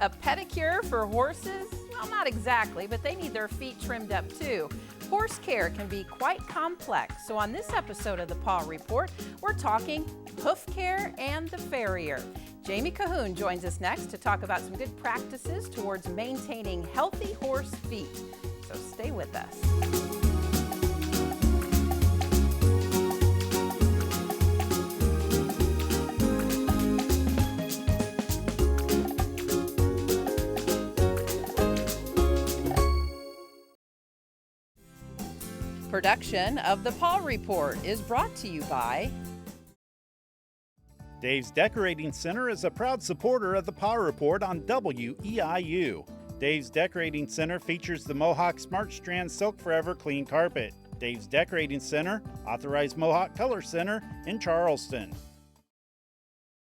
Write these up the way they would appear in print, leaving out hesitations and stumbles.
A pedicure for horses? Well, not exactly, but they need their feet trimmed up too. Horse care can be quite complex, so on this episode of the Paw Report, we're talking hoof care and the Farrier. Jamey Cohoon joins us next to talk about some good practices towards maintaining healthy horse feet. So stay with us. Production of the Paw Report is brought to you by Dave's Decorating Center is a proud supporter of the Paw Report on WEIU. Dave's Decorating Center features the Mohawk Smart Strand Silk Forever Clean Carpet. Dave's Decorating Center, authorized Mohawk Color Center in Charleston.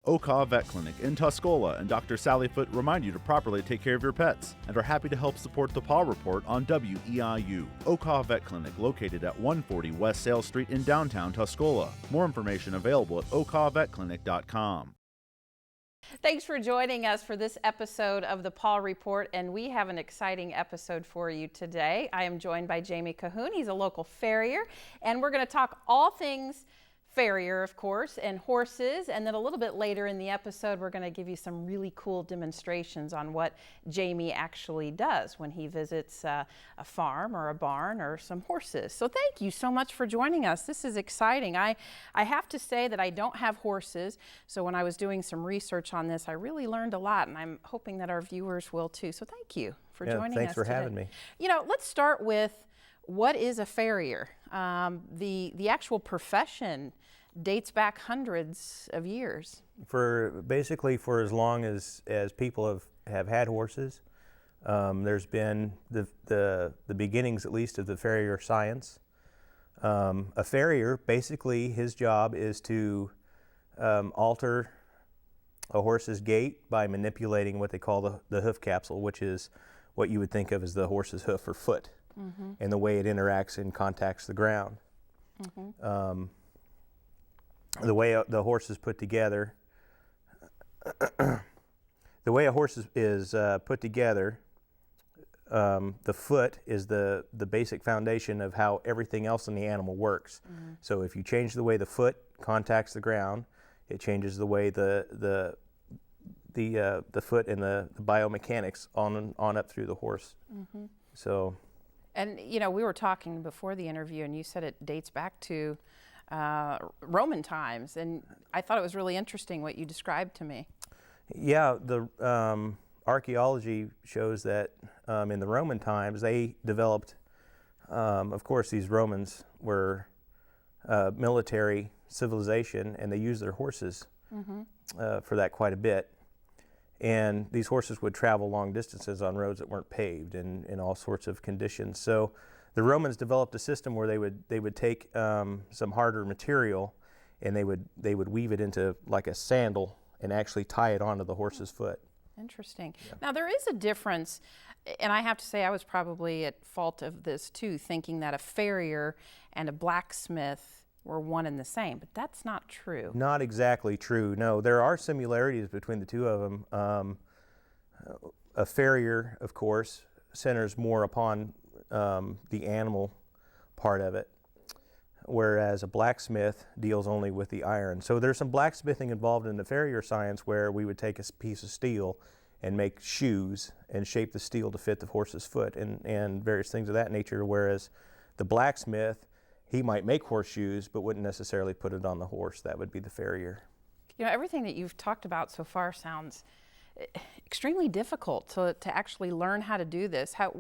Okaw Vet Clinic in Tuscola and Dr. Sally Foote remind you to properly take care of your pets and are happy to help support the Paw Report on WEIU. Okaw Vet Clinic located at 140 West Sale Street in downtown Tuscola. More information available at okawvetclinic.com. Thanks for joining us for this episode of the Paw Report, and we have an exciting episode for you today. I am joined by Jamey Cohoon. He's a local farrier, and we're going to talk all things Farrier, of course, and horses, and then a little bit later in the episode we're going to give you some really cool demonstrations on what Jamey actually does when he visits a farm or a barn or some horses. So thank you so much for joining us. This is exciting. I have to say that I don't have horses, so when I was doing some research on this I really learned a lot, and I'm hoping that our viewers will too. So thank you for joining us. Thanks for today. having me. You know, let's start with what is a farrier? The actual profession dates back hundreds of years. Basically for as long as people have had horses, there's been the beginnings, at least, of the farrier science. A farrier, basically, his job is to alter a horse's gait by manipulating what they call the hoof capsule, which is what you would think of as the horse's hoof or foot, and the way it interacts and contacts the ground. The way the horse is put together, the foot is the basic foundation of how everything else in the animal works. So if you change the way the foot contacts the ground, it changes the way the foot and the biomechanics on up through the horse. So, and you know, we were talking before the interview, and you said it dates back to Roman times, and I thought it was really interesting what you described to me. Yeah, the archaeology shows that in the Roman times they developed, of course these Romans were military civilization, and they used their horses for that quite a bit. And these horses would travel long distances on roads that weren't paved and in all sorts of conditions. So the Romans developed a system where they would take some harder material, and they would weave it into like a sandal and actually tie it onto the horse's foot. Interesting. Yeah. Now there is a difference, and I have to say I was probably at fault of this too, thinking that a farrier and a blacksmith were one and the same, but that's not true. Not exactly true. No, there are similarities between the two of them. A farrier, of course, centers more upon the animal part of it, whereas a blacksmith deals only with the iron. So there's some blacksmithing involved in the farrier science, where we would take a piece of steel and make shoes and shape the steel to fit the horse's foot and various things of that nature, whereas the blacksmith, he might make horseshoes but wouldn't necessarily put it on the horse. That would be the farrier. You know, everything that you've talked about so far sounds extremely difficult to actually learn how to do this. How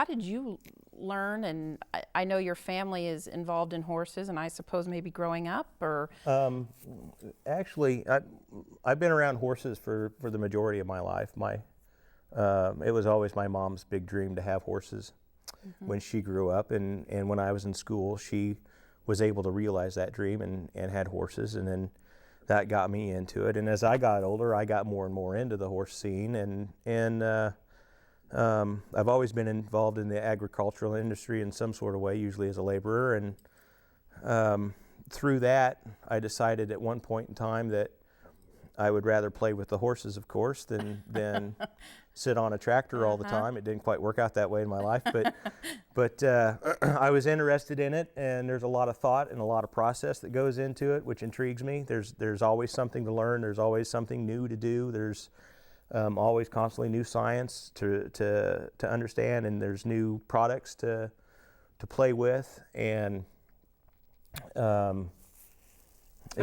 did you learn? And I know your family is involved in horses, and I suppose maybe growing up, or? Actually, I've been around horses for the majority of my life. It was always my mom's big dream to have horses when she grew up, and when I was in school, she was able to realize that dream and had horses, and then that got me into it. And as I got older, I got more and more into the horse scene, and I've always been involved in the agricultural industry in some sort of way, usually as a laborer, and through that I decided at one point in time that I would rather play with the horses, of course, than sit on a tractor all the time. It didn't quite work out that way in my life, but I was interested in it, and there's a lot of thought and a lot of process that goes into it, which intrigues me. There's always something to learn. There's always something new to do. There's always constantly new science to understand, and there's new products to play with, and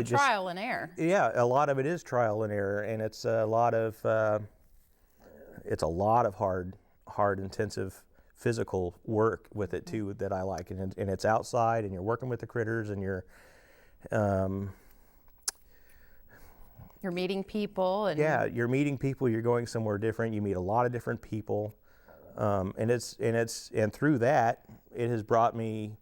trial and error. Yeah, a lot of it is trial and error, and it's a lot of hard, intensive physical work with it too that I like, and it's outside, and you're working with the critters, and you're meeting people, and you're meeting people. You're going somewhere different. You meet a lot of different people, and through that, it has brought me.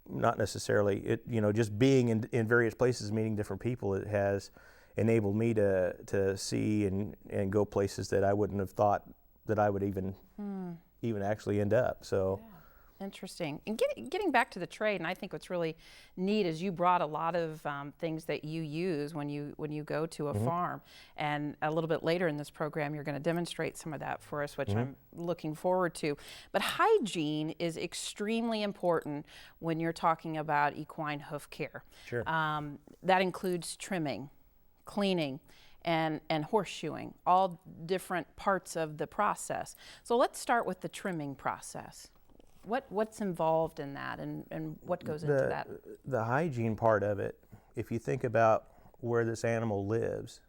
Not necessarily, just being in various places, meeting different people, it has enabled me to see and go places that I wouldn't have thought that I would even actually end up. So. Yeah. Interesting. And getting back to the trade, and I think what's really neat is you brought a lot of things that you use when you go to a farm, and a little bit later in this program you're going to demonstrate some of that for us, which I'm looking forward to. But hygiene is extremely important when you're talking about equine hoof care. Sure. That includes trimming, cleaning, and horseshoeing, all different parts of the process. So let's start with the trimming process. What's involved in that, and what goes into that? The hygiene part of it, if you think about where this animal lives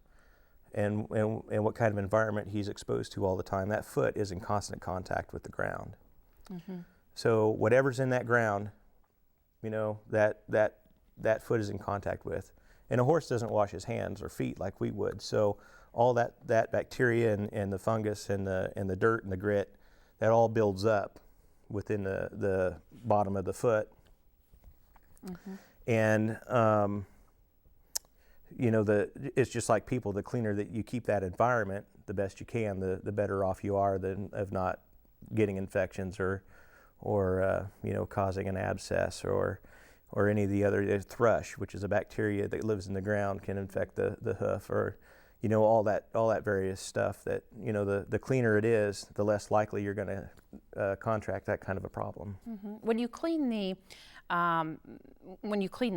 and what kind of environment he's exposed to all the time, that foot is in constant contact with the ground. So whatever's in that ground, that foot is in contact with. And a horse doesn't wash his hands or feet like we would. So all that bacteria and the fungus and the dirt and the grit, that all builds up within the bottom of the foot. And it's just like people. The cleaner that you keep that environment, the best you can, the better off you are of not getting infections or causing an abscess or any of the other thrush, which is a bacteria that lives in the ground, can infect the hoof, or all that various stuff that, the cleaner it is, the less likely you're going to contract that kind of a problem. When you clean the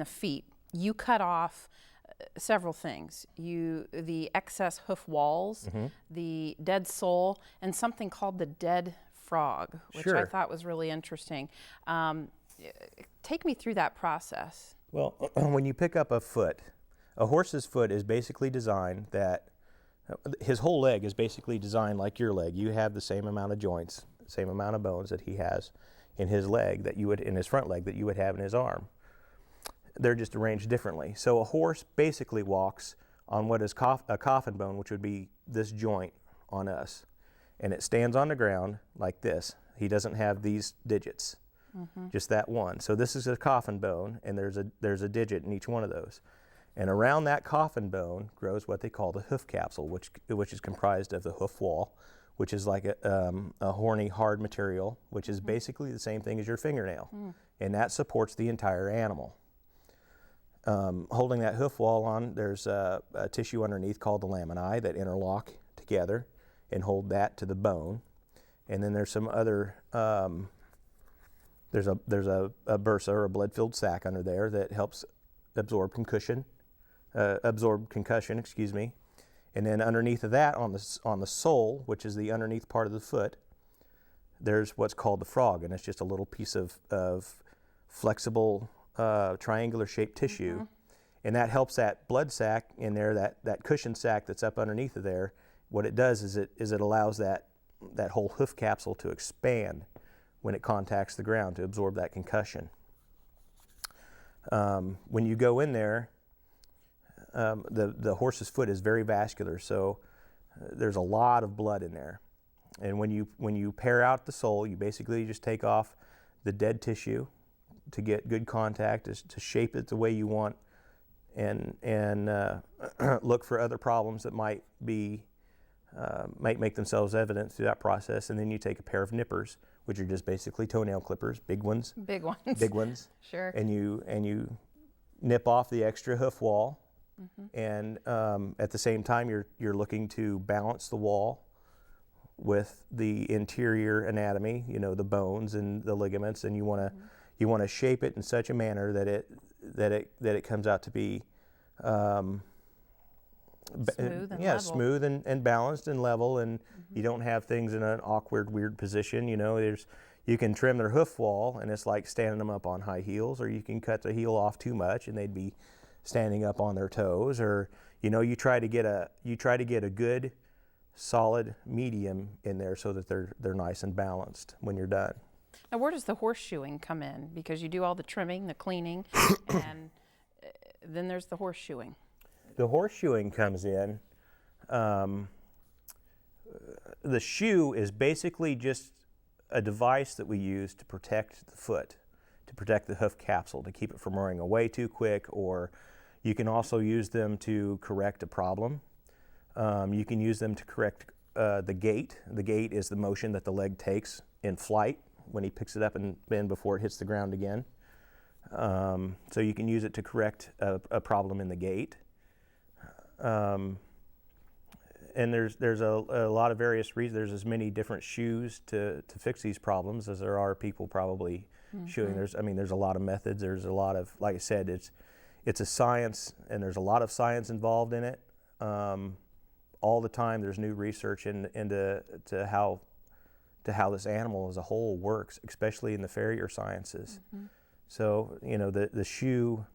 feet, you cut off several things. The excess hoof walls, the dead sole, and something called the dead frog, which I thought was really interesting. Take me through that process. Well, when you pick up a horse's foot is basically designed that his whole leg is basically designed like your leg. You have the same amount of joints, same amount of bones that he has in his leg in his front leg that you would have in his arm. They're just arranged differently. So a horse basically walks on what is a coffin bone, which would be this joint on us, and it stands on the ground like this. He doesn't have these digits, just that one. So this is a coffin bone, and there's a digit in each one of those. And around that coffin bone grows what they call the hoof capsule, which is comprised of the hoof wall, which is like a horny, hard material, which is basically the same thing as your fingernail. And that supports the entire animal. Holding that hoof wall on, there's a tissue underneath called the laminae that interlock together and hold that to the bone. And then there's some other, there's a bursa, or a blood-filled sac under there that helps absorb concussion. And then underneath of that, on the sole, which is the underneath part of the foot, there's what's called the frog, and it's just a little piece of flexible triangular shaped tissue, and that helps that blood sac in there, that cushion sac that's up underneath of there. What it does is it allows that whole hoof capsule to expand when it contacts the ground to absorb that concussion. When you go in there, the horse's foot is very vascular, so there's a lot of blood in there. And when you pare out the sole, you basically just take off the dead tissue to get good contact, to shape it the way you want, and look for other problems that might make themselves evident through that process. And then you take a pair of nippers, which are just basically toenail clippers, big ones. Big ones. Big ones. Sure. And you nip off the extra hoof wall And at the same time, you're looking to balance the wall with the interior anatomy, the bones and the ligaments, and you want to shape it in such a manner that it comes out to be smooth and level. Smooth and balanced and level, and you don't have things in an awkward, weird position. You can trim their hoof wall, and it's like standing them up on high heels, or you can cut the heel off too much, and they'd be standing up on their toes. Or you try to get a good, solid medium in there so that they're nice and balanced when you're done. Now, where does the horseshoeing come in? Because you do all the trimming, the cleaning, and then there's the horseshoeing. The horseshoeing comes in. The shoe is basically just a device that we use to protect the foot, to protect the hoof capsule, to keep it from wearing away too quick, or you can also use them to correct a problem. You can use them to correct the gait. The gait is the motion that the leg takes in flight when he picks it up and bend before it hits the ground again. So you can use it to correct a problem in the gait. And there's a lot of various reasons. There's as many different shoes to fix these problems as there are people probably shoeing. There's a lot of methods. There's a lot of, like I said, it's a science, and there's a lot of science involved in it. All the time there's new research into how this animal as a whole works, especially in the farrier sciences. So the shoe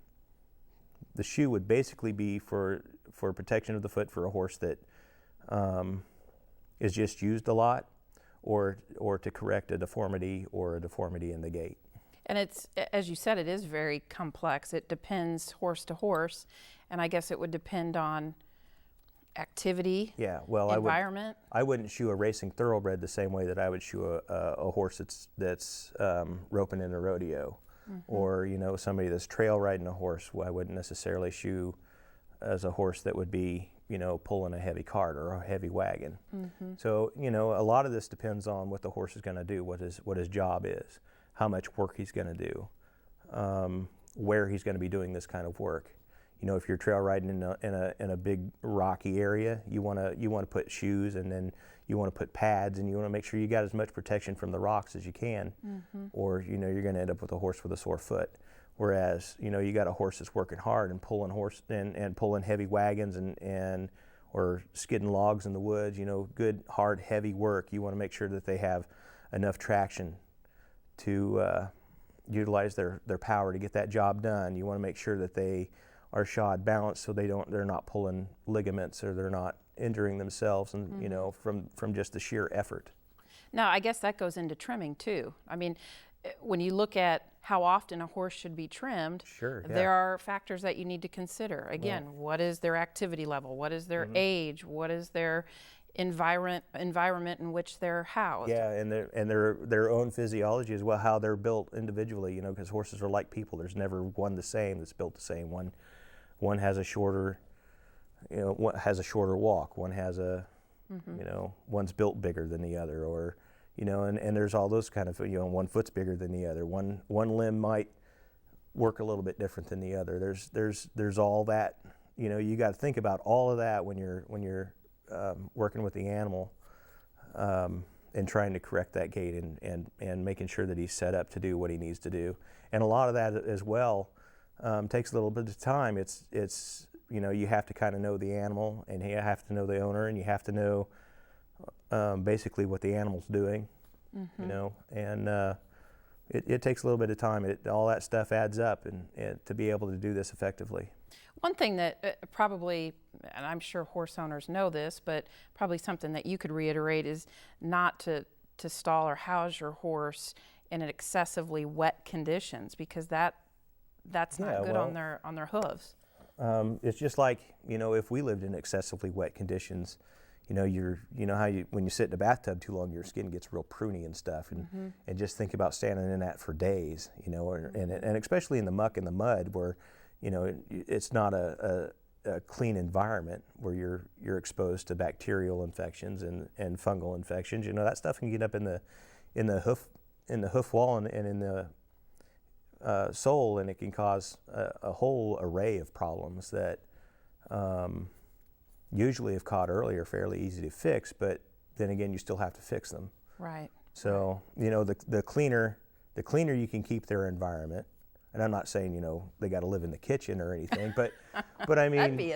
would basically be for protection of the foot for a horse that is just used a lot, or to correct a deformity in the gait. And it's, as you said, it is very complex. It depends horse to horse, and I guess it would depend on activity, environment. I wouldn't shoe a racing thoroughbred the same way that I would shoe a horse that's roping in a rodeo, or somebody that's trail riding a horse. I wouldn't necessarily shoe as a horse that would be pulling a heavy cart or a heavy wagon. So a lot of this depends on what the horse is going to do, what his job is, how much work he's going to do, where he's going to be doing this kind of work. If you're trail riding in a big rocky area, you want to put shoes, and then you want to put pads, and you want to make sure you got as much protection from the rocks as you can, or you're going to end up with a horse with a sore foot. Whereas you got a horse that's working hard and pulling heavy wagons and or skidding logs in the woods. Good hard heavy work. You want to make sure that they have enough traction to utilize their power to get that job done. You want to make sure that they are shod balanced so they're not pulling ligaments, or they're not injuring themselves, and from just the sheer effort. Now, I guess that goes into trimming too. I mean, when you look at how often a horse should be trimmed, there are factors that you need to consider. Again, what is their activity level? What is their age? What is their environment in which they're housed? Yeah, and their own physiology as well, how they're built individually. Because horses are like people. There's never one the same that's built the same. One has a shorter, one has a shorter walk. One has a, one's built bigger than the other, or. And there's all those kind of, one foot's bigger than the other. One limb might work a little bit different than the other. There's all that, you got to think about all of that when you're working with the animal, and trying to correct that gait and making sure that he's set up to do what he needs to do. And a lot of that as well takes a little bit of time. It's you have to kind of know the animal, and you have to know the owner, and you have to know basically what the animal's doing, and it takes a little bit of time. All that stuff adds up, and to be able to do this effectively. One thing that probably, and I'm sure horse owners know this, but probably something that you could reiterate is not to stall or house your horse in excessively wet conditions, because that's not good on their hooves. It's just like, if we lived in excessively wet conditions, how when you sit in a bathtub too long, your skin gets real pruny and stuff, and just think about standing in that for days, and especially in the muck and the mud, where it's not a clean environment, where you're exposed to bacterial infections and fungal infections. That stuff can get up in the hoof wall and in the sole, and it can cause a whole array of problems that usually if caught early are fairly easy to fix, but then again, you still have to fix them. Right. So, you know, the cleaner you can keep their environment, and I'm not saying, you know, they got to live in the kitchen or anything, but I mean, that'd be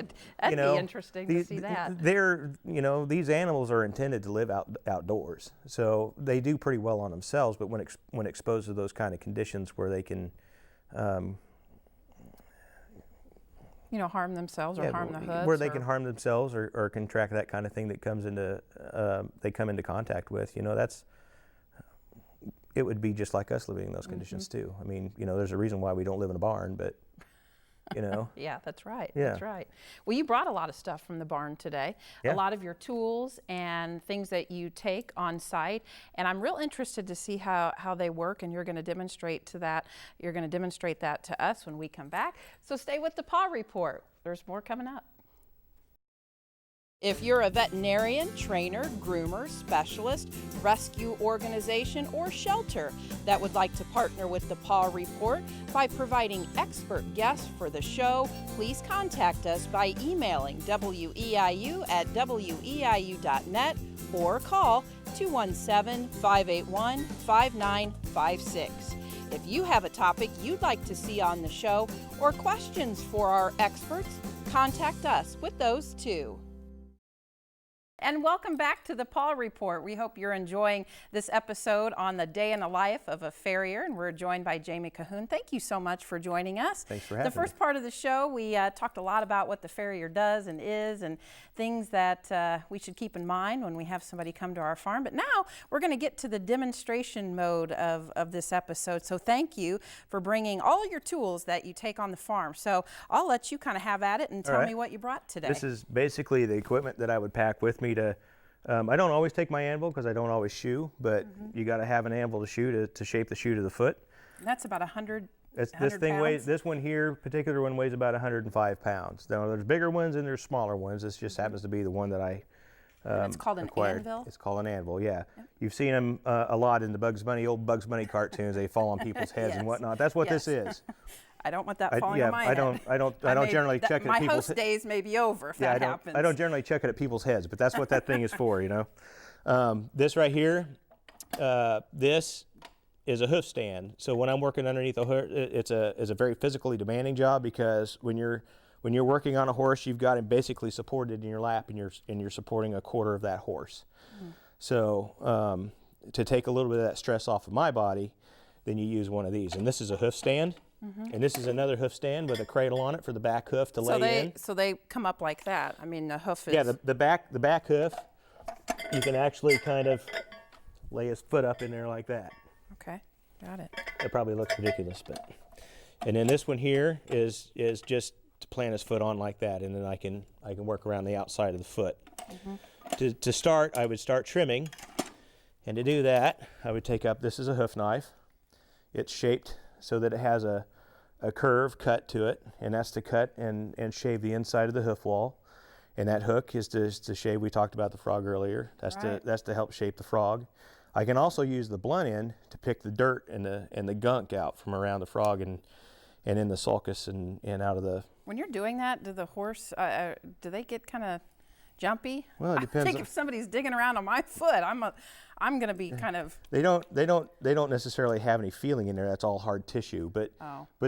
interesting to see that. They're, you know, these animals are intended to live outdoors, so they do pretty well on themselves. But when exposed to those kind of conditions where they can, you know, harm themselves or harm the hooves, where they can harm themselves or contract that kind of thing that comes into they come into contact with, you know, it would be just like us living in those conditions too. I mean, you know, there's a reason why we don't live in a barn, but, you know. Yeah, that's right. Yeah. That's right. Well, you brought a lot of stuff from the barn today. Yeah. A lot of your tools and things that you take on site. And I'm real interested to see how they work, and you're going to demonstrate that to us when we come back. So stay with the Paw Report. There's more coming up. If you're a veterinarian, trainer, groomer, specialist, rescue organization, or shelter that would like to partner with the Paw Report by providing expert guests for the show, please contact us by emailing weiu@weiu.net or call 217-581-5956. If you have a topic you'd like to see on the show or questions for our experts, contact us with those too. And welcome back to the Paw Report. We hope you're enjoying this episode on the day in the life of a farrier, and we're joined by Jamey Cohoon. Thank you so much for joining us. Thanks for having me. The first part of the show, we talked a lot about what the farrier does and is, and things that we should keep in mind when we have somebody come to our farm. But now we're going to get to the demonstration mode of this episode. So thank you for bringing all your tools that you take on the farm. So I'll let you kind of have at it and tell me what you brought today. This is basically the equipment that I would pack with me to, I don't always take my anvil because I don't always shoe, but you got to have an anvil to shoe to shape the shoe to the foot. And that's about 100 This thing pounds? weighs, this one here, particular one weighs about 105 pounds. Now there's bigger ones and there's smaller ones. This just happens to be the one that I and it's called acquired. An anvil? It's called an anvil, yeah. You've seen them a lot in the old Bugs Bunny cartoons. They fall on people's heads and whatnot. That's what this is. I don't want that falling on my head. I don't generally check it at my people's host days may be over if that happens. I don't generally check it at people's heads, but that's what that thing is for, you know. This right here, this is a hoof stand. So when I'm working underneath a hoof, it's a very physically demanding job, because when you're working on a horse, you've got him basically supported in your lap, and you're supporting a quarter of that horse. So to take a little bit of that stress off of my body, then you use one of these. And this is a hoof stand. And this is another hoof stand with a cradle on it for the back hoof to lay in. So they come up like that. I mean, the hoof is... Yeah, the back hoof, you can actually kind of lay his foot up in there like that. Okay, got it. It probably looks ridiculous, but... And then this one here is just to plant his foot on like that, and then I can work around the outside of the foot. To start, I would start trimming, and to do that, I would take up, this is a hoof knife. It's shaped so that it has a curve cut to it, and that's to cut and shave the inside of the hoof wall. And that hook is to shave. We talked about the frog earlier. That's to help shape the frog. I can also use the blunt end to pick the dirt and the gunk out from around the frog and in the sulcus and out of the... When you're doing that, do the horse, do they get kind of jumpy? Well, it depends. I think if somebody's digging around on my foot, I'm going to be kind of... They don't necessarily have any feeling in there. That's all hard tissue, but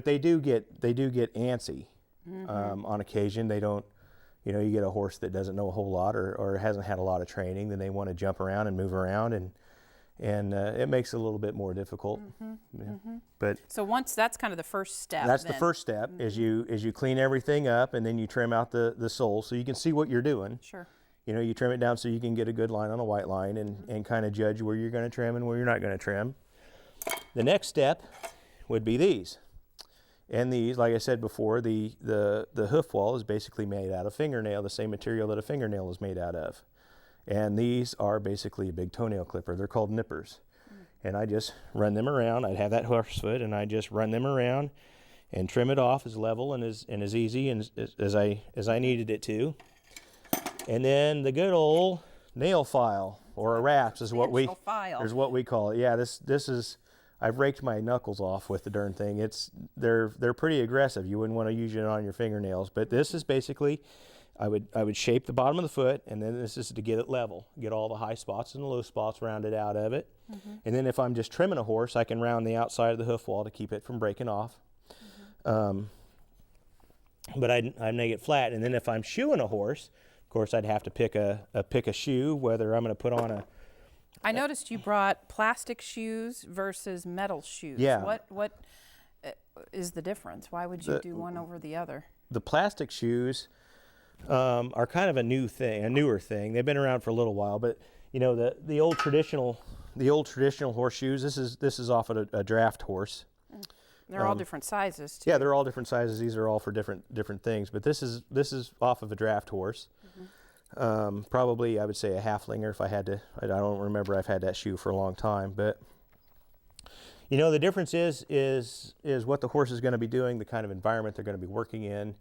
they do get antsy on occasion. They don't, you know, you get a horse that doesn't know a whole lot or hasn't had a lot of training, then they want to jump around and move around, and it makes it a little bit more difficult. But so once that's kind of the first step. That's the first step. Is you clean everything up, and then you trim out the sole so you can see what you're doing. Sure. You know, you trim it down so you can get a good line on a white line and kind of judge where you're going to trim and where you're not going to trim. The next step would be these. And these, like I said before, the hoof wall is basically made out of fingernail, the same material that a fingernail is made out of. And these are basically a big toenail clipper. They're called nippers. And I just run them around. I'd have that horse foot, and I just run them around and trim it off as level and as easy and as I needed it to. And then the good old nail file, or a wraps, is what we call it. Yeah, this is, I've raked my knuckles off with the darn thing. They're pretty aggressive. You wouldn't want to use it on your fingernails. But this is basically, I would shape the bottom of the foot, and then this is to get it level, get all the high spots and the low spots rounded out of it. And then if I'm just trimming a horse, I can round the outside of the hoof wall to keep it from breaking off. But I'd make it flat. And then if I'm shoeing a horse, of course, I'd have to pick a shoe, whether I'm going to put on a. I noticed you brought plastic shoes versus metal shoes. Yeah. What is the difference? Why would you do one over the other? The plastic shoes are kind of a newer thing. They've been around for a little while, but you know the old traditional horseshoes. This is off of a draft horse. They're all different sizes too. Yeah, they're all different sizes. These are all for different things. But this is off of a draft horse. Probably I would say a halflinger if I had to. I don't remember. I've had that shoe for a long time, but you know the difference is what the horse is going to be doing, the kind of environment they're going to be working in.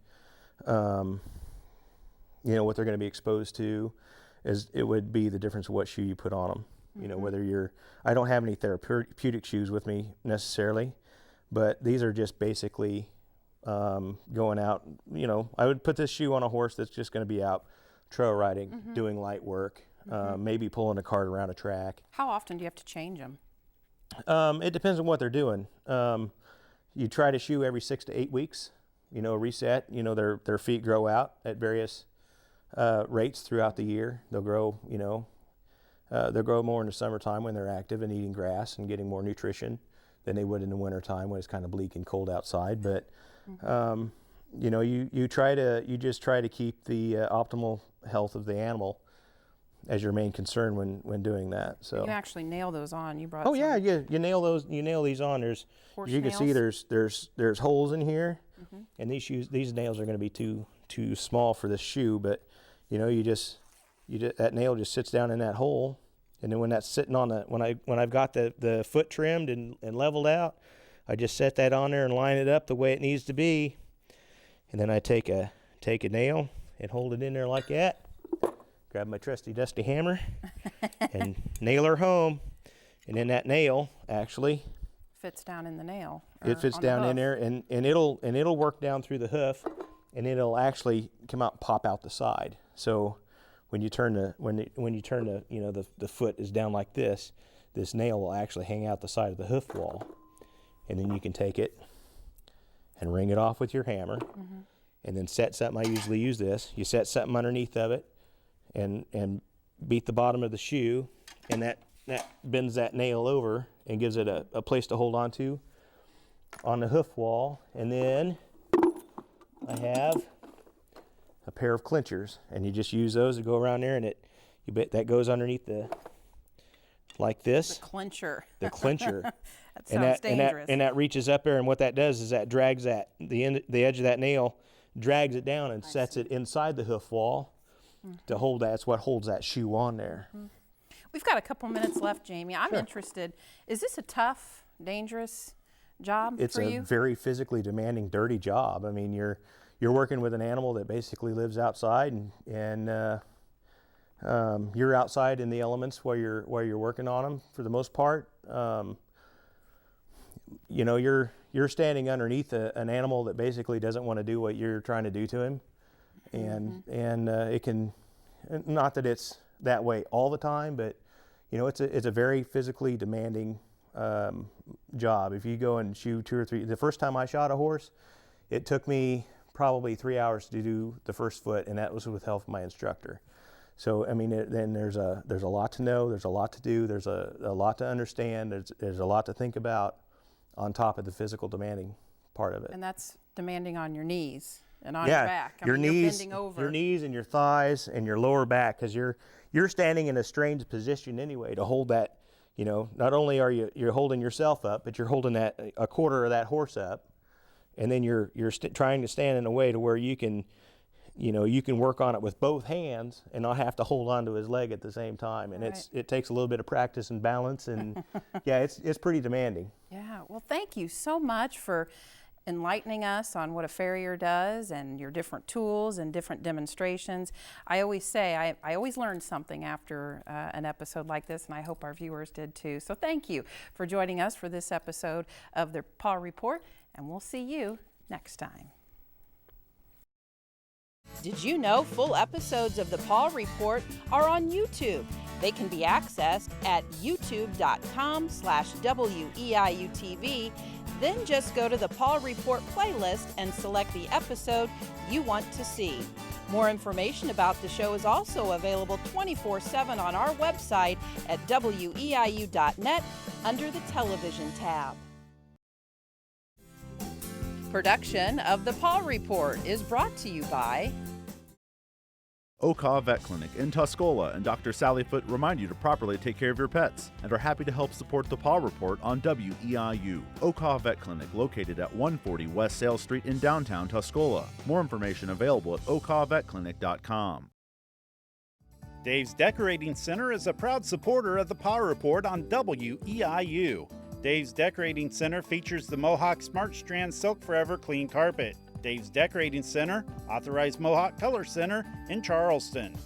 You know what they're going to be exposed to. It would be the difference of what shoe you put on them. You know whether I don't have any therapeutic shoes with me necessarily. But these are just basically going out, you know, I would put this shoe on a horse that's just going to be out trail riding, doing light work, maybe pulling a cart around a track. How often do you have to change them? It depends on what they're doing. You try to shoe every 6 to 8 weeks, you know, reset. You know, their feet grow out at various rates throughout the year. They'll grow, you know, they'll grow more in the summertime when they're active and eating grass and getting more nutrition than they would in the wintertime when it's kind of bleak and cold outside. But you know, you just try to keep the optimal health of the animal as your main concern when doing that. So you can actually nail those on. You brought. Oh yeah, you nail those. You nail these on. You can see there's holes in here, and these nails are going to be too small for this shoe. But you know, that nail just sits down in that hole. And then when that's sitting on when I've got the foot trimmed and leveled out, I just set that on there and line it up the way it needs to be. And then I take a nail and hold it in there like that. Grab my trusty dusty hammer and nail her home. And then that nail actually fits down in the nail. It fits down in there, and it'll work down through the hoof, and it'll actually come out and pop out the side. So when you turn the you know the foot is down like this nail will actually hang out the side of the hoof wall, and then you can take it and ring it off with your hammer, and then set something. I usually use this. You set something underneath of it, and beat the bottom of the shoe, and that bends that nail over and gives it a place to hold on to on the hoof wall. And then I have a pair of clinchers, and you just use those to go around there, and that goes underneath like this. The clincher. The clincher. That sounds dangerous. And that reaches up there, and what that does is that drags the edge of that nail, drags it down and sets it inside the hoof wall to hold that. That's what holds that shoe on there. We've got a couple minutes left, Jamey. I'm interested. Is this a tough, dangerous job for you? It's a very physically demanding, dirty job. I mean, you're working with an animal that basically lives outside, and you're outside in the elements while you're working on them for the most part. You know, you're standing underneath an animal that basically doesn't want to do what you're trying to do to him, and it can, not that it's that way all the time, but you know, it's a very physically demanding job. If you go and shoot 2 or 3, the first time I shot a horse, it took me probably 3 hours to do the first foot, and that was with help from my instructor. So I mean, then there's a lot to know, there's a lot to do, there's a lot to understand, there's a lot to think about on top of the physical demanding part of it. And that's demanding on your knees and on your back. Your knees, you're bending over. Your knees and your thighs and your lower back, because you're standing in a strange position anyway to hold that. You know, not only are you're holding yourself up, but you're holding a quarter of that horse up, and then you're trying to stand in a way to where you can work on it with both hands and not have to hold on to his leg at the same time. And it takes a little bit of practice and balance, and yeah, it's pretty demanding. Yeah. Well, thank you so much for enlightening us on what a farrier does and your different tools and different demonstrations. I always say I always learn something after an episode like this, and I hope our viewers did too. So thank you for joining us for this episode of the Paw Report, and we'll see you next time. Did you know full episodes of the Paw Report are on YouTube? They can be accessed at youtube.com/WEIU-TV. Then just go to the Paw Report playlist and select the episode you want to see. More information about the show is also available 24/7 on our website at WEIU.net under the Television tab. Production of the Paw Report is brought to you by Okaw Vet Clinic in Tuscola and Dr. Sally Foote remind you to properly take care of your pets and are happy to help support the Paw Report on WEIU. Okaw Vet Clinic located at 140 West Sales Street in downtown Tuscola. More information available at okawvetclinic.com. Dave's Decorating Center is a proud supporter of the Paw Report on WEIU. Dave's Decorating Center features the Mohawk Smart Strand Silk Forever Clean Carpet. Dave's Decorating Center, authorized Mohawk Color Center in Charleston.